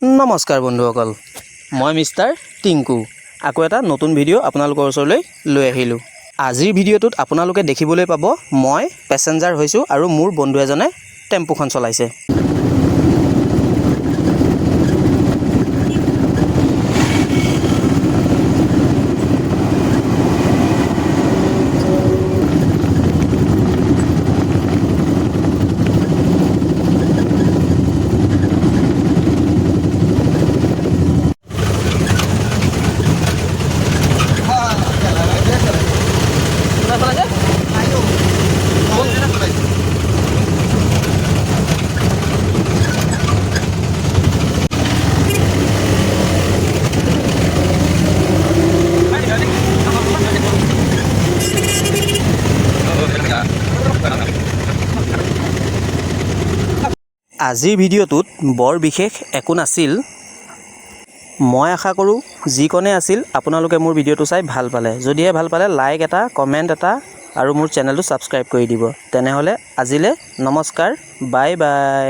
নমস্কাৰ বন্ধুসকল, মই মিষ্টাৰ টিংকু আকৌ এটা নতুন ভিডিঅ' আপোনালোকৰ ওচৰলৈ লৈ আহিলোঁ। আজিৰ ভিডিঅ'টোত আপোনালোকে দেখিবলৈ পাব মই পেছেঞ্জাৰ হৈছোঁ আৰু মোৰ বন্ধু এজনে টেম্পুখন চলাইছে। আজিৰ ভিডিঅ'টোত বৰ বিশেষ একো নাছিল। মই আশা কৰোঁ যিকণে আছিল আপোনালোকে মোৰ ভিডিঅ'টো চাই ভাল পালে। যদিহে ভাল পালে লাইক এটা, কমেণ্ট এটা আৰু মোৰ চেনেলটো ছাবস্ক্ৰাইব কৰি দিব। তেনেহ'লে আজিলৈ নমস্কাৰ, বাই বাই।